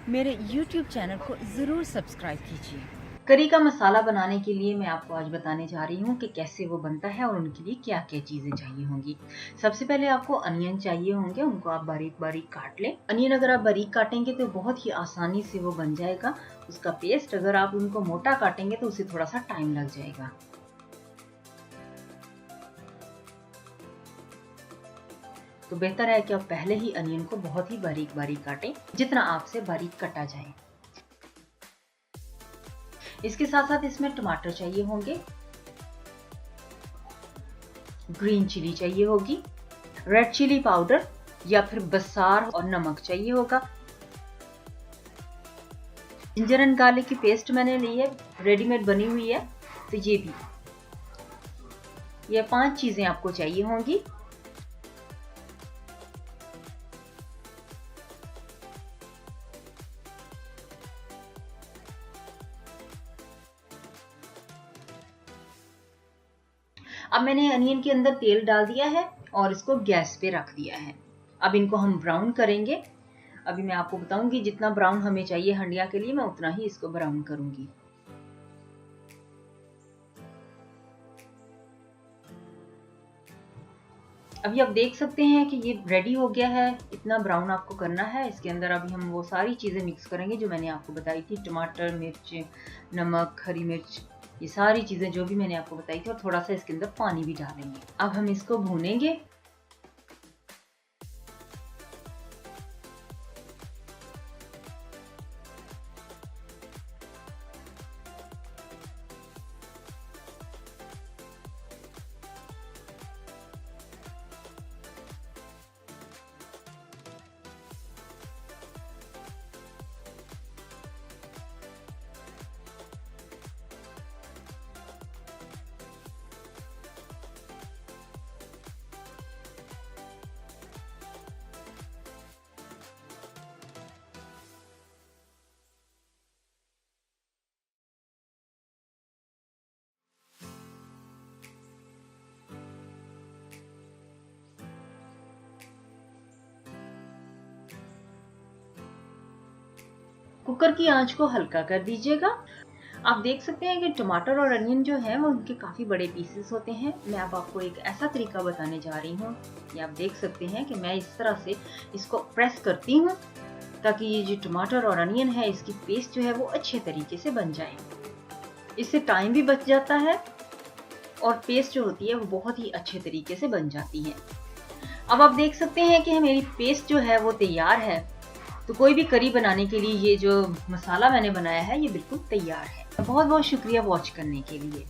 मेरे YouTube channel को ज़रूर सब्सक्राइब कीजिए। करी का मसाला बनाने के लिए मैं आपको आज बताने जा रही हूँ कि कैसे वो बनता है और उनके लिए क्या क्या चीज़ें चाहिए होंगी। सबसे पहले आपको अनियन चाहिए होंगे, उनको आप बारीक बारीक काट लें। अनियन अगर आप बारीक काटेंगे तो बहुत ही आसानी से वो बन जाएगा उसका पेस्ट। अगर आप उनको मोटा काटेंगे तो उसे थोड़ा सा टाइम लग जाएगा। तो बेहतर है कि आप पहले ही अनियन को बहुत ही बारीक बारीक काटें, जितना आपसे बारीक कटा जाए। इसके साथ साथ इसमें टमाटर चाहिए होंगे, ग्रीन चिली चाहिए होगी, रेड चिली पाउडर या फिर बसार और नमक चाहिए होगा। जिंजर एंड गार्लिक की पेस्ट मैंने ली है, रेडीमेड बनी हुई है, तो ये 5 चीजें आपको चाहिए होंगी। अब मैंने अनियन के अंदर तेल डाल दिया है और इसको गैस पे रख दिया है। अब इनको हम ब्राउन करेंगे। अभी मैं आपको बताऊंगी जितना ब्राउन हमें चाहिए हंडिया के लिए, मैं उतना ही इसको ब्राउन करूंगी। अभी आप देख सकते हैं कि ये रेडी हो गया है। इतना ब्राउन आपको करना है। इसके अंदर अभी हम वो सारी चीजें मिक्स करेंगे जो मैंने आपको बताई थी, टमाटर, मिर्च, नमक, हरी मिर्च, ये सारी चीजें जो भी मैंने आपको बताई थी, और थोड़ा सा इसके अंदर पानी भी डालेंगे। अब हम इसको भूनेंगे। कुकर की आंच को हल्का कर दीजिएगा। आप देख सकते हैं कि टमाटर और अनियन जो है वो उनके काफी बड़े पीसेस होते हैं। मैं अब आपको एक ऐसा तरीका बताने जा रही हूँ। ये आप देख सकते हैं कि मैं इस तरह से इसको प्रेस करती हूँ ताकि ये जो टमाटर और अनियन है इसकी पेस्ट जो है वो अच्छे तरीके से बन जाए। इससे टाइम भी बच जाता है और पेस्ट जो होती है वो बहुत ही अच्छे तरीके से बन जाती है। अब आप देख सकते हैं कि मेरी पेस्ट जो है वो तैयार है। तो कोई भी करी बनाने के लिए ये जो मसाला मैंने बनाया है ये बिल्कुल तैयार है। बहुत बहुत शुक्रिया वॉच करने के लिए।